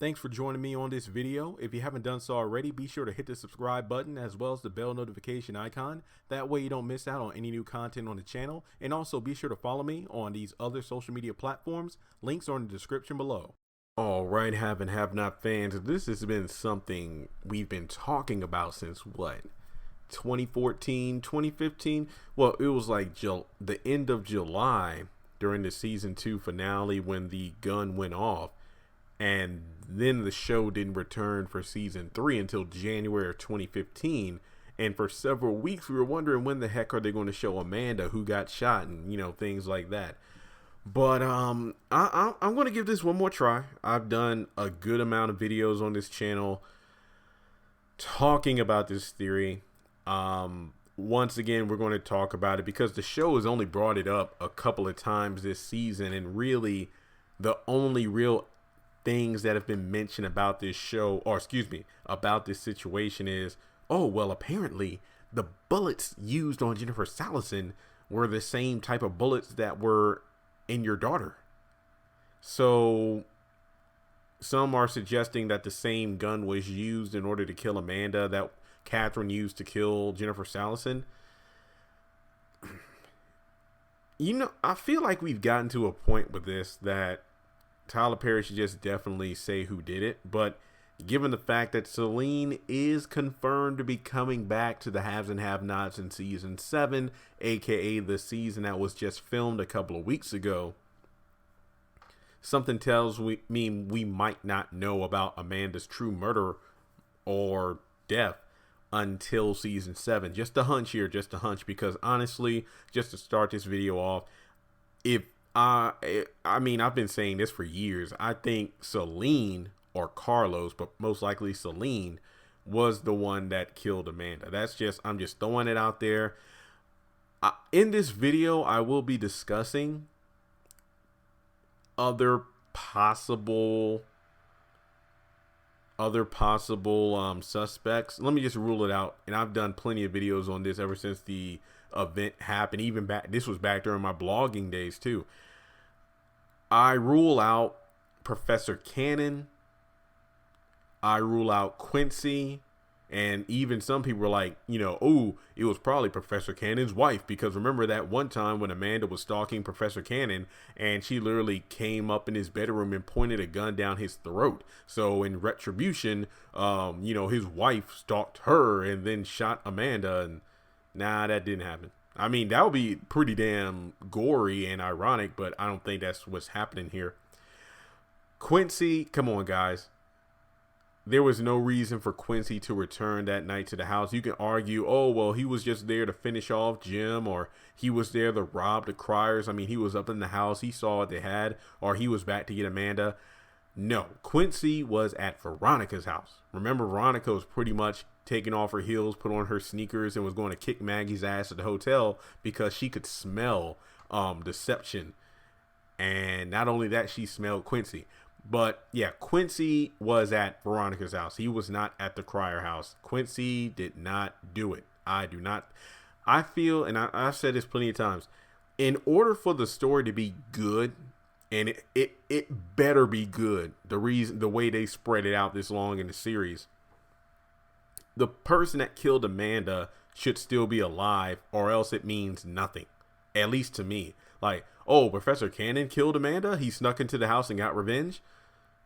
Thanks for joining me on this video. If you haven't done so already, be sure to hit the subscribe button as well as the bell notification icon. That way you don't miss out on any new content on the channel. And also be sure to follow me on these other social media platforms. Links are in the description below. All right, have and have not fans, this has been something we've been talking about since what? 2014, 2015? Well, it was like the end of July during the season 2 finale when the gun went off. And then the show didn't return for season 3 until January of 2015. And for several weeks, we were wondering when the heck are they going to show Amanda who got shot and, things like that. But I'm going to give this one more try. I've done a good amount of videos on this channel talking about this theory. Once again, we're going to talk about it because the show has only brought it up a couple of times this season. And really, the only real things that have been mentioned about this show, or excuse me, about this situation is, oh, well, apparently the bullets used on Jennifer Salison were the same type of bullets that were in your daughter. So some are suggesting that the same gun was used in order to kill Amanda that Catherine used to kill Jennifer Salison. I feel like we've gotten to a point with this that Tyler Perry should just definitely say who did it. But given the fact that Celine is confirmed to be coming back to the Haves and Have-Nots in season 7, aka the season that was just filmed a couple of weeks ago, something tells me we might not know about Amanda's true murder or death until season 7. Just a hunch here, just a hunch, because honestly, just to start this video off, I've been saying this for years. I think Celine or Carlos, but most likely Celine, was the one that killed Amanda. I'm just throwing it out there. In this video, I will be discussing other possible suspects. Let me just rule it out. And I've done plenty of videos on this ever since the event happened. Even this was back during my blogging days too. I rule out Professor Cannon. I rule out Quincy. And even some people were like, oh, it was probably Professor Cannon's wife. Because remember that one time when Amanda was stalking Professor Cannon and she literally came up in his bedroom and pointed a gun down his throat. So in retribution, his wife stalked her and then shot Amanda. And nah, that didn't happen. I mean, that would be pretty damn gory and ironic, but I don't think that's what's happening here. Quincy, come on, guys. There was no reason for Quincy to return that night to the house. You can argue, oh, well, he was just there to finish off Jim, or he was there to rob the Criers. I mean, he was up in the house. He saw what they had, or he was back to get Amanda. No, Quincy was at Veronica's house. Remember, Veronica was pretty much taking off her heels, put on her sneakers, and was going to kick Maggie's ass at the hotel because she could smell deception. And not only that, she smelled Quincy. But yeah, Quincy was at Veronica's house. He was not at the Crier house. Quincy did not do it. I feel, and I've said this plenty of times, in order for the story to be good, and it better be good, the way they spread it out this long in the series, the person that killed Amanda should still be alive, or else it means nothing. At least to me. Like, oh, Professor Cannon killed Amanda? He snuck into the house and got revenge?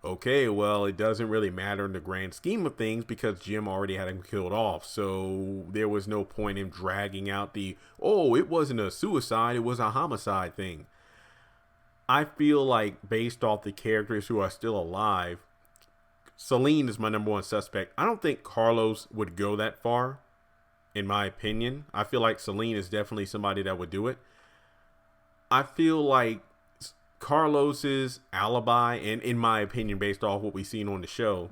Okay, well, it doesn't really matter in the grand scheme of things because Jim already had him killed off. So there was no point in dragging out oh, it wasn't a suicide, it was a homicide thing. I feel like based off the characters who are still alive, Celine is my number one suspect. I don't think Carlos would go that far, in my opinion. I feel like Celine is definitely somebody that would do it. I feel like Carlos's alibi, and in my opinion, based off what we've seen on the show,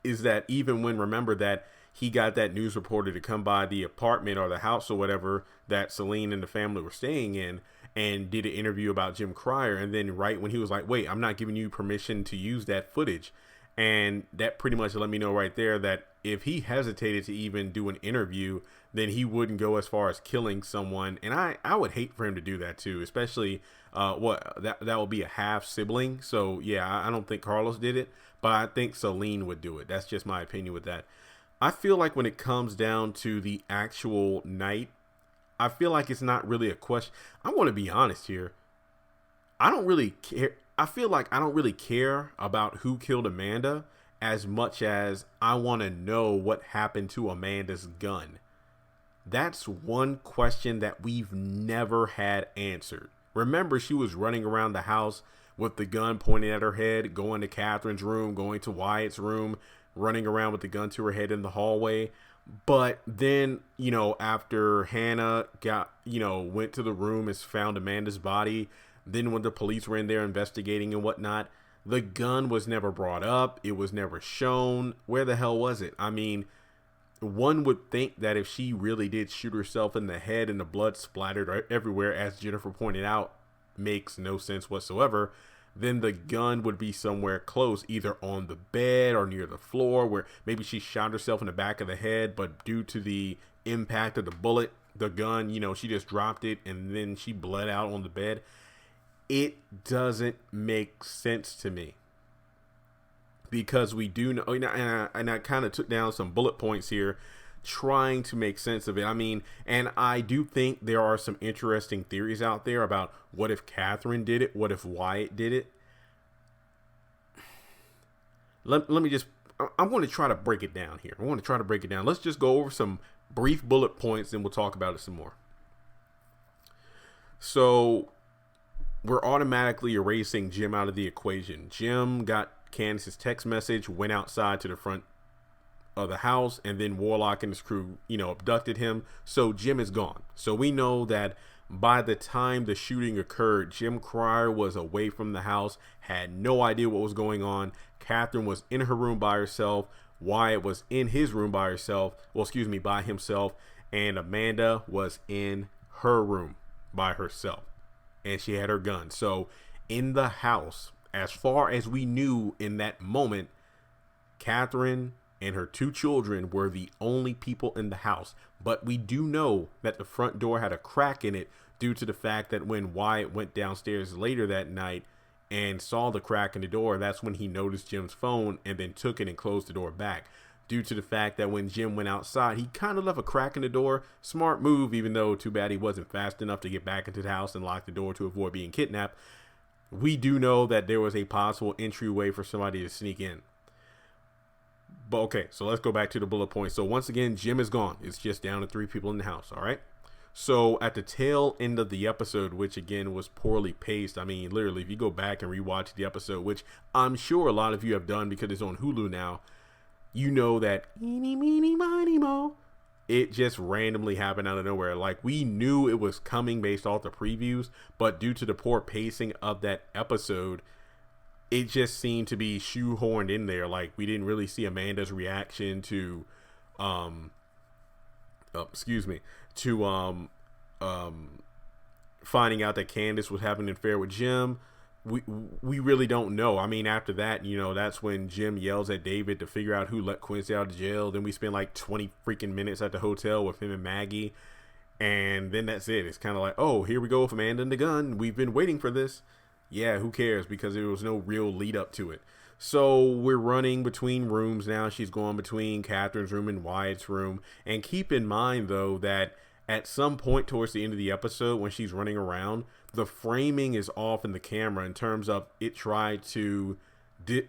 is that even when, remember that he got that news reporter to come by the apartment or the house or whatever that Celine and the family were staying in and did an interview about Jim Crier. And then right when he was like, wait, I'm not giving you permission to use that footage. And that pretty much let me know right there that if he hesitated to even do an interview, then he wouldn't go as far as killing someone. And I would hate for him to do that too, especially that would be a half sibling. So yeah, I don't think Carlos did it, but I think Celine would do it. That's just my opinion with that. I feel like when it comes down to the actual night, I feel like it's not really a question. I want to be honest here. I don't really care. I feel like I don't really care about who killed Amanda as much as I want to know what happened to Amanda's gun. That's one question that we've never had answered. Remember, she was running around the house with the gun pointed at her head, going to Catherine's room, going to Wyatt's room, running around with the gun to her head in the hallway. But then, after Hannah went to the room and found Amanda's body, then when the police were in there investigating and whatnot, the gun was never brought up. It was never shown. Where the hell was it? I mean, one would think that if she really did shoot herself in the head and the blood splattered everywhere, as Jennifer pointed out, makes no sense whatsoever, then the gun would be somewhere close, either on the bed or near the floor, where maybe she shot herself in the back of the head, but due to the impact of the bullet, the gun, she just dropped it and then she bled out on the bed. It doesn't make sense to me, because we do know, and I kind of took down some bullet points here trying to make sense of it. I mean, and I do think there are some interesting theories out there about what if Catherine did it? What if Wyatt did it? Let me just, I'm going to try to break it down here. I want to try to break it down. Let's just go over some brief bullet points and we'll talk about it some more. So we're automatically erasing Jim out of the equation. Jim got Candace's text message, went outside to the front of the house, and then Warlock and his crew, abducted him. So Jim is gone. So we know that by the time the shooting occurred, Jim Cryer was away from the house, had no idea what was going on. Catherine was in her room by herself. Wyatt was in his room by himself. And Amanda was in her room by herself. And she had her gun. So in the house, as far as we knew in that moment, Catherine and her two children were the only people in the house. But we do know that the front door had a crack in it due to the fact that when Wyatt went downstairs later that night and saw the crack in the door, that's when he noticed Jim's phone and then took it and closed the door back. Due to the fact that when Jim went outside, he kind of left a crack in the door. Smart move, even though too bad he wasn't fast enough to get back into the house and lock the door to avoid being kidnapped. We do know that there was a possible entryway for somebody to sneak in. But okay, so let's go back to the bullet points. So once again, Jim is gone. It's just down to 3 people in the house, all right? So at the tail end of the episode, which again was poorly paced, I mean, literally, if you go back and rewatch the episode, which I'm sure a lot of you have done because it's on Hulu now, you know that eeny, meeny, miny, mo, it just randomly happened out of nowhere. Like, we knew it was coming based off the previews, but due to the poor pacing of that episode, it just seemed to be shoehorned in there. Like, we didn't really see Amanda's reaction to finding out that Candace was having an affair with Jim. We really don't know. I mean, after that, that's when Jim yells at David to figure out who let Quincy out of jail. Then we spend like 20 freaking minutes at the hotel with him and Maggie. And then that's it. It's kind of like, oh, here we go with Amanda and the gun. We've been waiting for this. Yeah, who cares? Because there was no real lead up to it. So we're running between rooms now. She's going between Catherine's room and Wyatt's room. And keep in mind, though, that at some point towards the end of the episode, when she's running around, the framing is off in the camera in terms of it tried to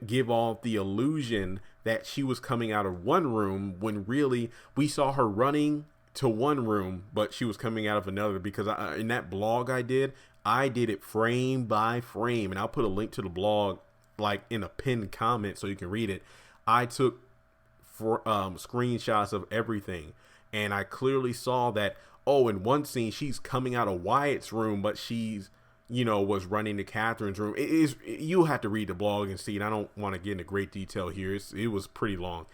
give off the illusion that she was coming out of one room when really we saw her running to one room, but she was coming out of another. Because in that blog I did it frame by frame, and I'll put a link to the blog like in a pinned comment so you can read it. I took screenshots of everything, and I clearly saw that, oh, in one scene she's coming out of Wyatt's room, but she's was running to Catherine's room. You'll have to read the blog and see, and I don't want to get into great detail here. It was pretty long.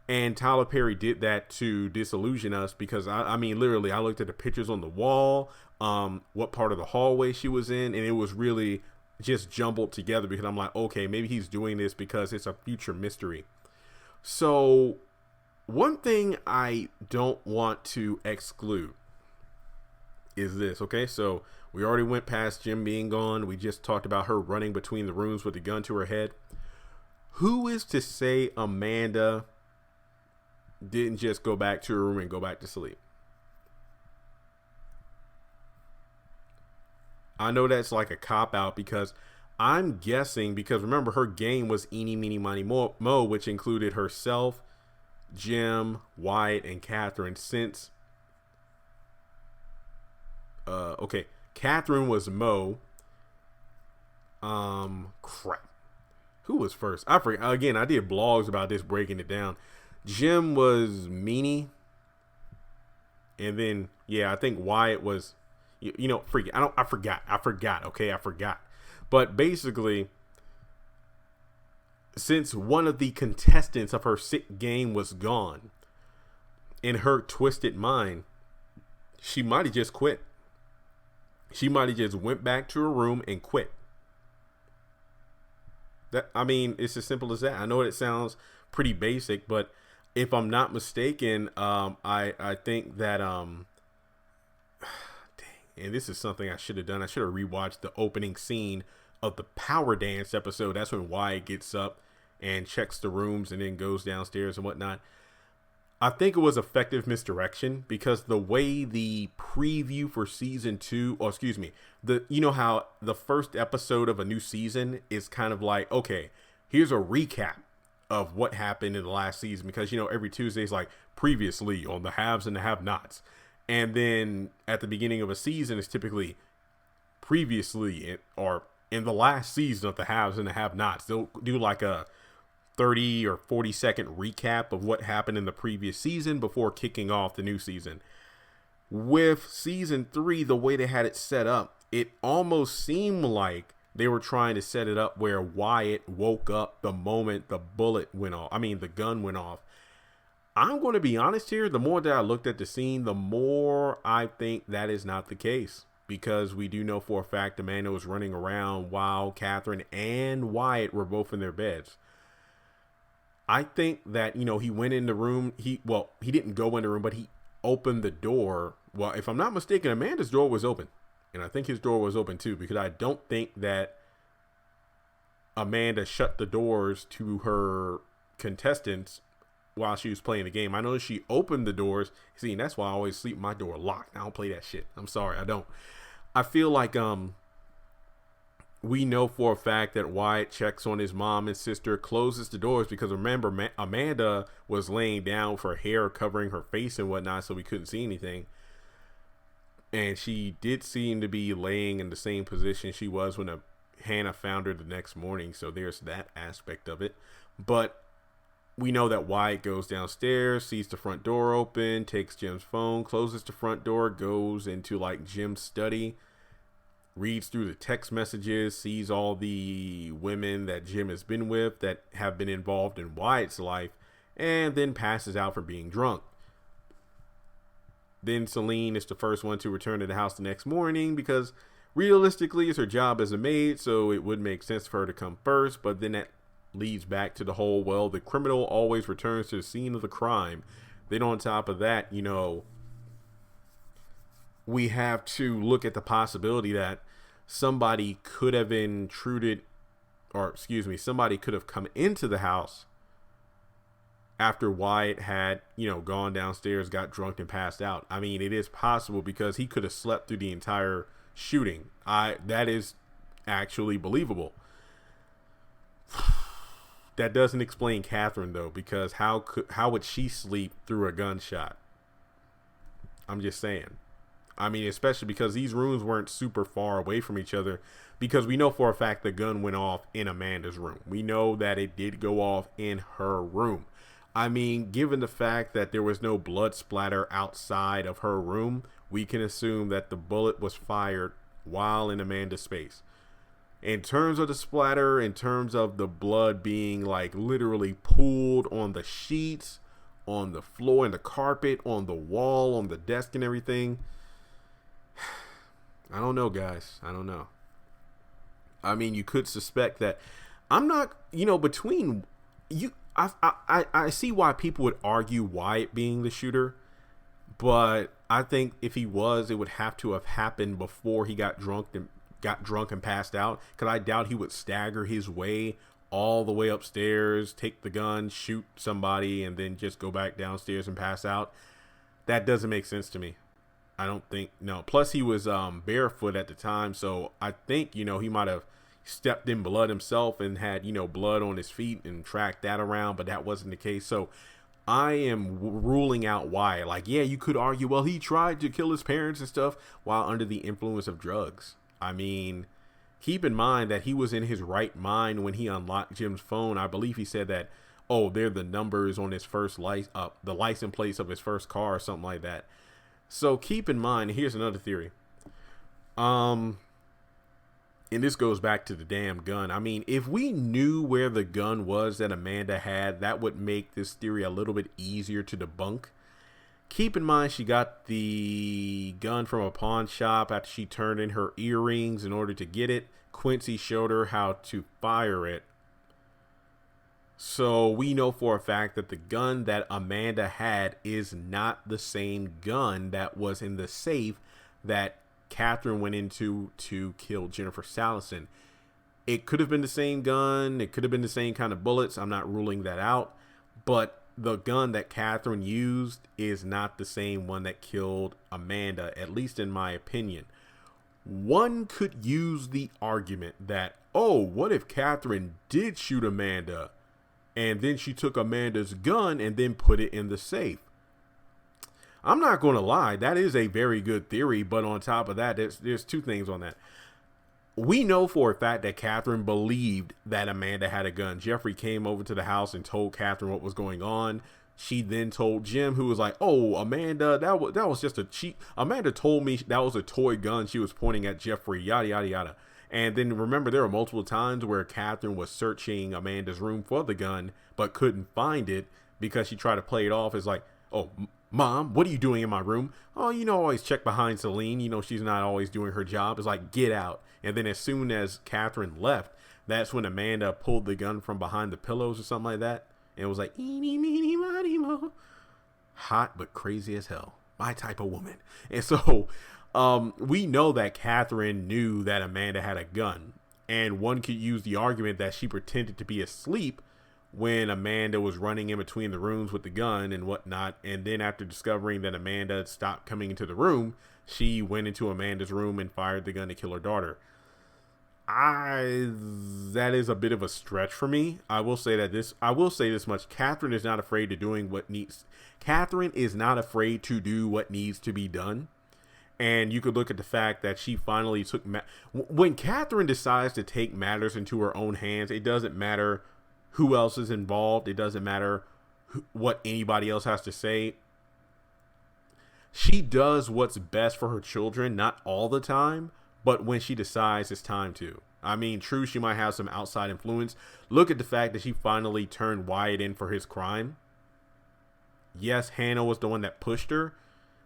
And Tyler Perry did that to disillusion us, because I mean, literally, I looked at the pictures on the wall, what part of the hallway she was in, and it was really just jumbled together because I'm like, okay, maybe he's doing this because it's a future mystery. So one thing I don't want to exclude is this. Okay, so we already went past Jim being gone. We just talked about her running between the rooms with the gun to her head. Who is to say Amanda didn't just go back to her room and go back to sleep? I know that's like a cop out because I'm guessing, because remember her game was Eeny, Meeny, Miny, Mo, which included herself, Jim, Wyatt, and Catherine. Since okay, Catherine was Mo. Crap. Who was first? I forget. Again, I did blogs about this, breaking it down. Jim was Meanie, and then I, think Wyatt was. I forgot. Okay, I forgot. But basically, since one of the contestants of her sick game was gone, in her twisted mind, she might have just quit. She might have just went back to her room and quit. It's as simple as that. I know it sounds pretty basic, but if I'm not mistaken, I think that and this is something I should have done. I should have rewatched the opening scene of the Power Dance episode. That's when Wyatt gets up and checks the rooms and then goes downstairs and whatnot. I think it was effective misdirection because the way the preview for season 2, or excuse me, how the first episode of a new season is kind of like, okay, here's a recap of what happened in the last season, because every Tuesday is like previously on the haves and the have-nots. And then at the beginning of a season, it's typically previously or in the last season of the haves and the have-nots. They'll do like a 30 or 40-second recap of what happened in the previous season before kicking off the new season. With season 3, the way they had it set up, it almost seemed like they were trying to set it up where Wyatt woke up the moment the the gun went off. I'm going to be honest here. The more that I looked at the scene, the more I think that is not the case, because we do know for a fact Amanda was running around while Catherine and Wyatt were both in their beds. I think that, he went in the room. He didn't go in the room, but he opened the door. Well, if I'm not mistaken, Amanda's door was open. And I think his door was open too, because I don't think that Amanda shut the doors to her contestants while she was playing the game. I know she opened the doors. See, and that's why I always sleep my door locked. I don't play that shit. I'm sorry, I don't. I feel like we know for a fact that Wyatt checks on his mom and sister, closes the doors, because remember, Amanda was laying down with her hair covering her face and whatnot, so we couldn't see anything. And she did seem to be laying in the same position she was when Hannah found her the next morning, so there's that aspect of it. But we know that Wyatt goes downstairs, sees the front door open, takes Jim's phone, closes the front door, goes into like Jim's study, reads through the text messages, sees all the women that Jim has been with that have been involved in Wyatt's life, and then passes out for being drunk. Then Celine is the first one to return to the house the next morning, because realistically it's her job as a maid, so it would make sense for her to come first. But then that leads back to the whole, well, the criminal always returns to the scene of the crime. Then on top of that, we have to look at the possibility that somebody could have somebody could have come into the house after Wyatt had, gone downstairs, got drunk, and passed out. It is possible, because he could have slept through the entire shooting. That is actually believable. That doesn't explain Catherine, though, because how would she sleep through a gunshot? I'm just saying. Especially because these rooms weren't super far away from each other, because we know for a fact the gun went off in Amanda's room. We know that it did go off in her room. Given the fact that there was no blood splatter outside of her room, we can assume that the bullet was fired while in Amanda's space. In terms of the splatter, in terms of the blood being like literally pooled on the sheets, on the floor, and the carpet, on the wall, on the desk and everything, I don't know, guys. I don't know. I mean, you could suspect that. I'm not, between you. I see why people would argue Wyatt being the shooter, but I think if he was, it would have to have happened before he got drunk and passed out. Because I doubt he would stagger his way all the way upstairs, take the gun, shoot somebody, and then just go back downstairs and pass out. That doesn't make sense to me. I don't think, no. Plus, he was barefoot at the time, so I think, he might have stepped in blood himself and had, blood on his feet and tracked that around, but that wasn't the case. So I am ruling out why. Like, yeah, you could argue, well, he tried to kill his parents and stuff while under the influence of drugs. I mean, keep in mind that he was in his right mind when he unlocked Jim's phone. I believe he said that, oh, they're the numbers on his first the license plates of his first car or something like that. So keep in mind, here's another theory. And this goes back to the damn gun. I mean, if we knew where the gun was that Amanda had, that would make this theory a little bit easier to debunk. Keep in mind, she got the gun from a pawn shop after she turned in her earrings in order to get it. Quincy showed her how to fire it. So we know for a fact that the gun that Amanda had is not the same gun that was in the safe that Catherine went into to kill Jennifer Salison. It could have been the same gun. It could have been the same kind of bullets. I'm not ruling that out. But the gun that Catherine used is not the same one that killed Amanda, at least in my opinion. One could use the argument that, oh, what if Catherine did shoot Amanda and then she took Amanda's gun and then put it in the safe? I'm not going to lie, that is a very good theory, but on top of that, there's two things on that. We know for a fact that Catherine believed that Amanda had a gun. Jeffrey came over to the house and told Catherine what was going on. She then told Jim, who was like, oh, Amanda, that was just a cheat. Amanda told me that was a toy gun she was pointing at Jeffrey, yada, yada, yada. And then remember, there were multiple times where Catherine was searching Amanda's room for the gun, but couldn't find it because she tried to play it off as like, oh, Mom, what are you doing in my room? Oh, always check behind Celine. She's not always doing her job. It's like, get out. And then as soon as Catherine left, that's when Amanda pulled the gun from behind the pillows or something like that. And it was like, eeny, meeny, miny, mo. Hot but crazy as hell. My type of woman. And so we know that Catherine knew that Amanda had a gun. And one could use the argument that she pretended to be asleep when Amanda was running in between the rooms with the gun and whatnot. And then after discovering that Amanda had stopped coming into the room, she went into Amanda's room and fired the gun to kill her daughter. That is a bit of a stretch for me. I will say this much. Catherine is not afraid to doing what needs. Catherine is not afraid to do what needs to be done. And you could look at the fact that she finally took, when Catherine decides to take matters into her own hands, it doesn't matter who else is involved. It doesn't matter what anybody else has to say. She does what's best for her children, not all the time, but when she decides it's time to. I mean, true, she might have some outside influence. Look at the fact that she finally turned Wyatt in for his crime. Yes, Hannah was the one that pushed her,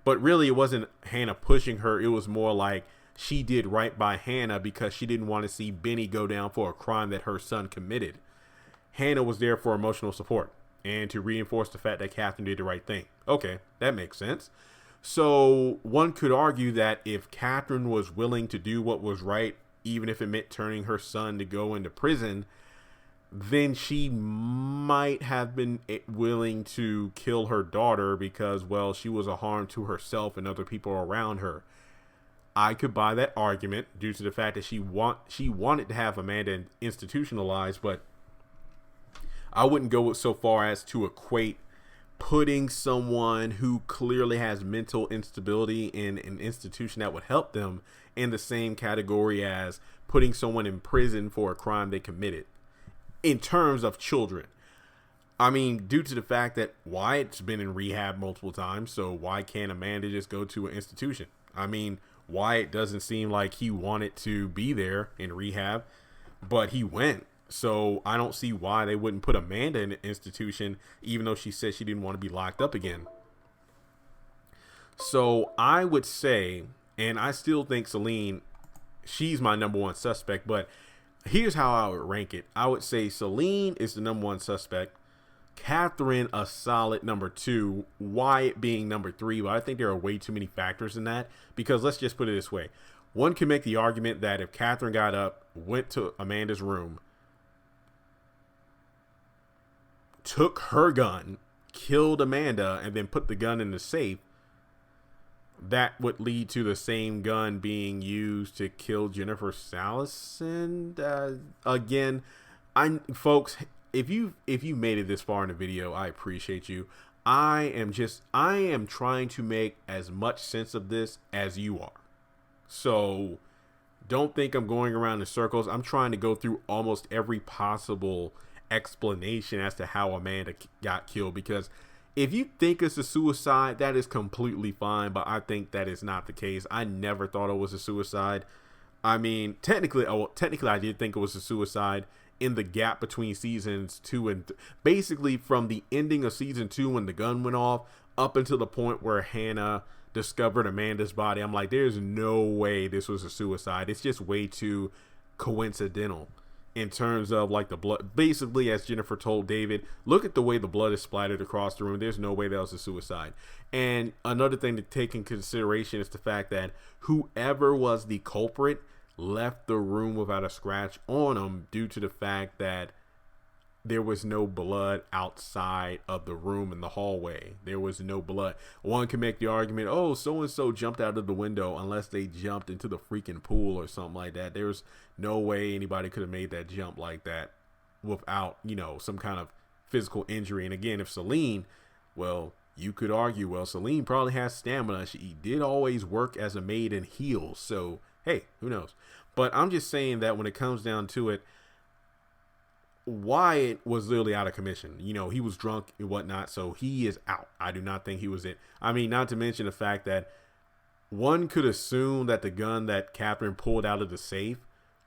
but really it wasn't Hannah pushing her. It was more like she did right by Hannah because she didn't want to see Benny go down for a crime that her son committed. Hannah was there for emotional support and to reinforce the fact that Catherine did the right thing. Okay, that makes sense. So one could argue that if Catherine was willing to do what was right, even if it meant turning her son to go into prison, then she might have been willing to kill her daughter because, well, she was a harm to herself and other people around her. I could buy that argument due to the fact that she wanted to have Amanda institutionalized, but I wouldn't go so far as to equate putting someone who clearly has mental instability in an institution that would help them in the same category as putting someone in prison for a crime they committed in terms of children. I mean, due to the fact that Wyatt's been in rehab multiple times, so why can't Amanda just go to an institution? I mean, Wyatt doesn't seem like he wanted to be there in rehab, but he went. So I don't see why they wouldn't put Amanda in an institution, even though she said she didn't want to be locked up again. So I would say, and I still think Celine, she's my number one suspect, but here's how I would rank it. I would say Celine is the number one suspect. Catherine, a solid number two. Wyatt being number three. But I think there are way too many factors in that. Because let's just put it this way. One can make the argument that if Catherine got up, went to Amanda's room, took her gun, killed Amanda, and then put the gun in the safe, that would lead to the same gun being used to kill Jennifer Salison. Again, folks, if you made it this far in the video, I appreciate you. I am trying to make as much sense of this as you are. So don't think I'm going around in circles. I'm trying to go through almost every possible explanation as to how Amanda got killed, because if you think it's a suicide, that is completely fine, but I think that is not the case. I never thought it was a suicide. I mean, technically I did think it was a suicide in the gap between seasons 2 and basically from the ending of season 2 when the gun went off up until the point where Hannah discovered Amanda's body. I'm like, there's no way this was a suicide. It's just way too coincidental. In terms of like the blood, basically, as Jennifer told David, look at the way the blood is splattered across the room. There's no way that was a suicide. And another thing to take in consideration is the fact that whoever was the culprit left the room without a scratch on them due to the fact that there was no blood outside of the room in the hallway. There was no blood. One can make the argument, oh, so-and-so jumped out of the window, unless they jumped into the freaking pool or something like that. There's no way anybody could have made that jump like that without, some kind of physical injury. And again, if Celine, well, you could argue, well, Celine probably has stamina. She did always work as a maid in heels. So, hey, who knows? But I'm just saying that when it comes down to it, Wyatt was literally out of commission. He was drunk and whatnot, so he is out. I do not think he was it. I mean, not to mention the fact that one could assume that the gun that Catherine pulled out of the safe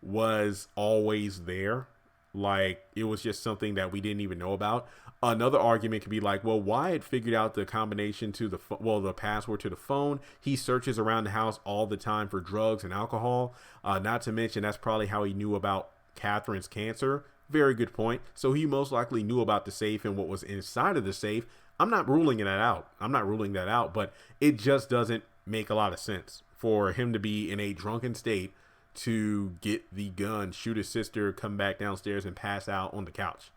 was always there. Like, it was just something that we didn't even know about. Another argument could be like, well, Wyatt figured out the combination to the password to the phone. He searches around the house all the time for drugs and alcohol. Not to mention, that's probably how he knew about Catherine's cancer. Very good point. So he most likely knew about the safe and what was inside of the safe. I'm not ruling that out, but it just doesn't make a lot of sense for him to be in a drunken state to get the gun, shoot his sister, come back downstairs and pass out on the couch.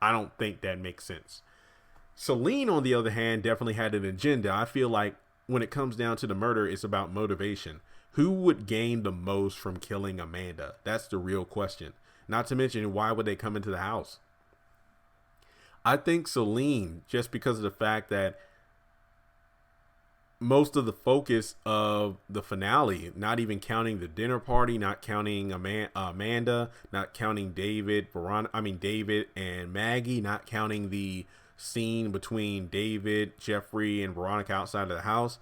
I don't think that makes sense. Celine, on the other hand, definitely had an agenda. I feel like when it comes down to the murder, it's about motivation. Who would gain the most from killing Amanda? That's the real question. Not to mention, why would they come into the house? I think Celine, just because of the fact that most of the focus of the finale, not even counting the dinner party, not counting Amanda, not counting David and Maggie, not counting the scene between David, Jeffrey, and Veronica outside of the house,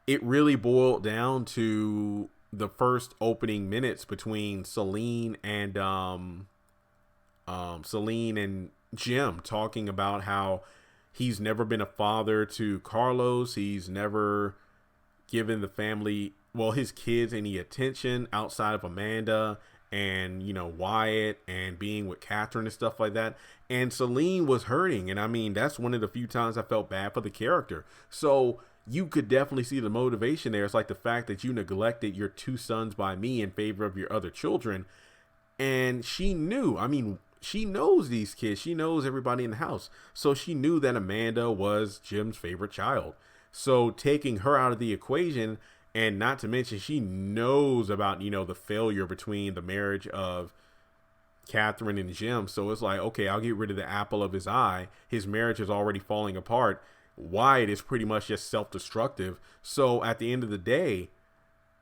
it really boiled down to the first opening minutes between Celine and Jim, talking about how he's never been a father to Carlos. He's never given the family, well, his kids, any attention outside of Amanda and, Wyatt and being with Catherine and stuff like that. And Celine was hurting. And I mean, that's one of the few times I felt bad for the character. So you could definitely see the motivation there. It's like the fact that you neglected your 2 sons by me in favor of your other children. And she knew, she knows these kids. She knows everybody in the house. So she knew that Amanda was Jim's favorite child. So taking her out of the equation, and not to mention she knows about, the failure between the marriage of Catherine and Jim. So it's like, okay, I'll get rid of the apple of his eye. His marriage is already falling apart. Wyatt is pretty much just self-destructive. So at the end of the day,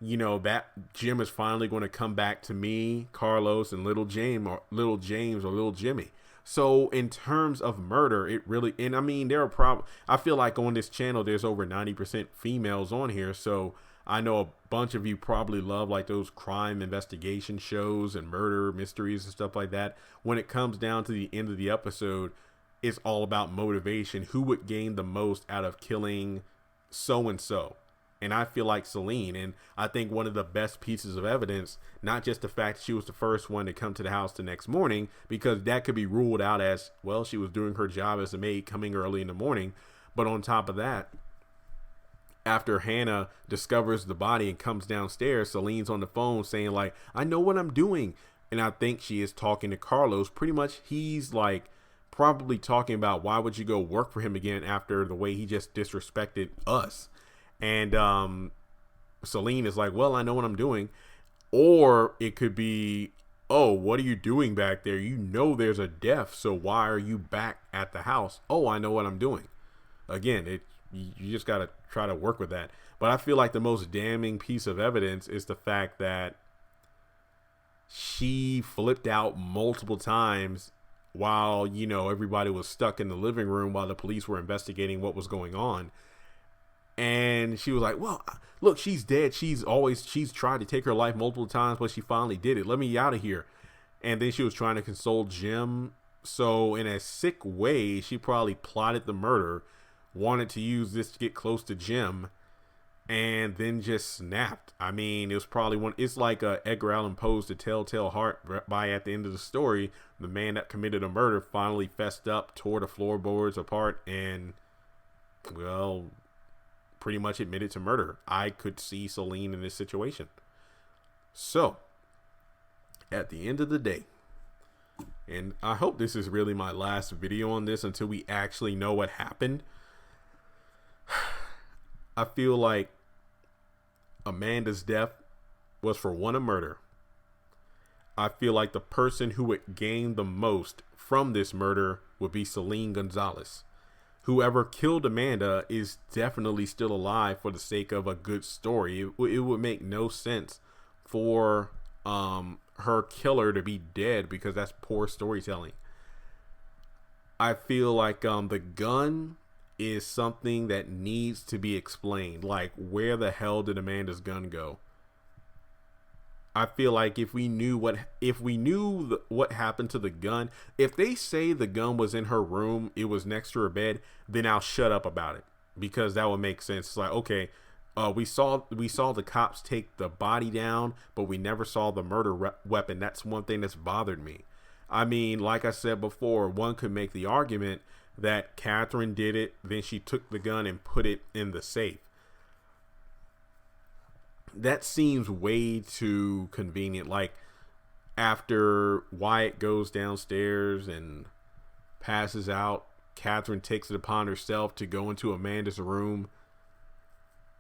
that Jim is finally going to come back to me, Carlos, and little James or little Jimmy. So in terms of murder, it really, and I mean, there are problems. I feel like on this channel, there's over 90% females on here. So I know a bunch of you probably love like those crime investigation shows and murder mysteries and stuff like that. When it comes down to the end of the episode, it's all about motivation. Who would gain the most out of killing so-and-so? And I feel like Celine, and I think one of the best pieces of evidence, not just the fact that she was the first one to come to the house the next morning, because that could be ruled out as, well, she was doing her job as a maid coming early in the morning. But on top of that, after Hannah discovers the body and comes downstairs, Celine's on the phone saying like, I know what I'm doing. And I think she is talking to Carlos. Pretty much he's like probably talking about, why would you go work for him again after the way he just disrespected us? And Celine is like, well, I know what I'm doing. Or it could be, oh, what are you doing back there? You know there's a death, so why are you back at the house? Oh, I know what I'm doing. Again, you just got to try to work with that. But I feel like the most damning piece of evidence is the fact that she flipped out multiple times while, you know, everybody was stuck in the living room while the police were investigating what was going on. And she was like, well, look, she's dead. She's tried to take her life multiple times, but she finally did it. Let me out of here. And then she was trying to console Jim. So in a sick way, she probably plotted the murder, wanted to use this to get close to Jim, and then just snapped. I mean, it was probably it's like Edgar Allan Poe's The Telltale Heart. By at the end of the story, the man that committed a murder finally fessed up, tore the floorboards apart, and, well, pretty much admitted to murder. I could see Celine in this situation. So, at the end of the day, and I hope this is really my last video on this until we actually know what happened, I feel like Amanda's death was for one, a murder. I feel like the person who would gain the most from this murder would be Celine Gonzalez. Whoever killed Amanda is definitely still alive for the sake of a good story. It would make no sense for her killer to be dead, because that's poor storytelling. I feel like the gun is something that needs to be explained. Like, where the hell did Amanda's gun go? I feel like if we knew what happened to the gun, if they say the gun was in her room, it was next to her bed, then I'll shut up about it, because that would make sense. It's like, okay, we saw the cops take the body down, but we never saw the murder weapon. That's one thing that's bothered me. I mean, like I said before, one could make the argument that Catherine did it, then she took the gun and put it in the safe. That seems way too convenient. Like, after Wyatt goes downstairs and passes out, Catherine takes it upon herself to go into Amanda's room,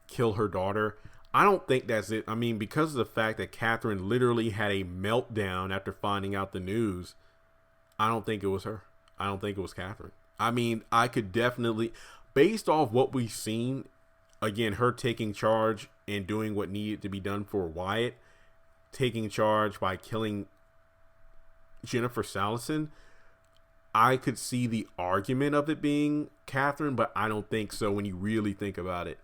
kill her daughter. I don't think that's it. I mean, because of the fact that Catherine literally had a meltdown after finding out the news, I don't think it was her. I don't think it was Catherine. I mean, I could definitely, based off what we've seen, again, her taking charge and doing what needed to be done for Wyatt, taking charge by killing Jennifer Salison, I could see the argument of it being Catherine, but I don't think so when you really think about it.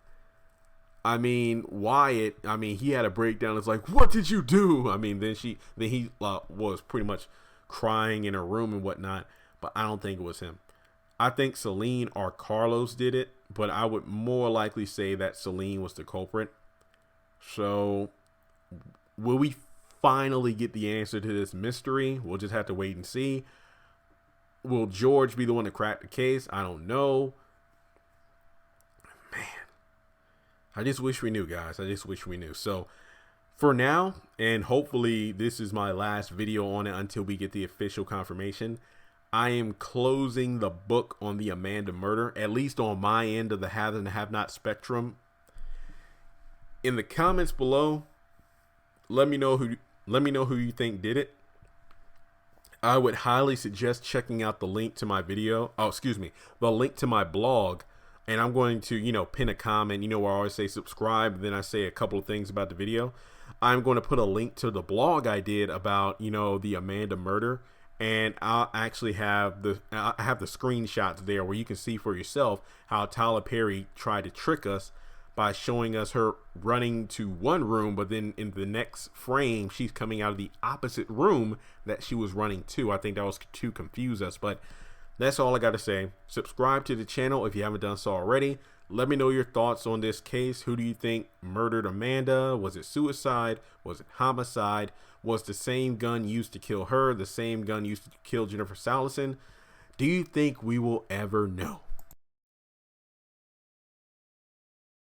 I mean, Wyatt, he had a breakdown. It's like, what did you do? I mean, then he was pretty much crying in her room and whatnot, but I don't think it was him. I think Celine or Carlos did it, but I would more likely say that Celine was the culprit. So, will we finally get the answer to this mystery? We'll just have to wait and see. Will George be the one to crack the case? I don't know. Man, I just wish we knew, guys. I just wish we knew. So, for now, and hopefully this is my last video on it until we get the official confirmation, I am closing the book on the Amanda murder, at least on my end of the have and have not spectrum. In the comments below, let me know who you think did it. I would highly suggest checking out the link to my video. Oh, excuse me, the link to my blog. And I'm going to, pin a comment, where I always say subscribe. Then I say a couple of things about the video. I'm going to put a link to the blog I did about, the Amanda murder. And I'll actually have the screenshots there where you can see for yourself how Tyler Perry tried to trick us by showing us her running to one room, but then in the next frame, she's coming out of the opposite room that she was running to. I think that was to confuse us, but that's all I got to say. Subscribe to the channel if you haven't done so already. Let me know your thoughts on this case. Who do you think murdered Amanda? Was it suicide? Was it homicide? Was the same gun used to kill her the same gun used to kill Jennifer Salison? Do you think we will ever know?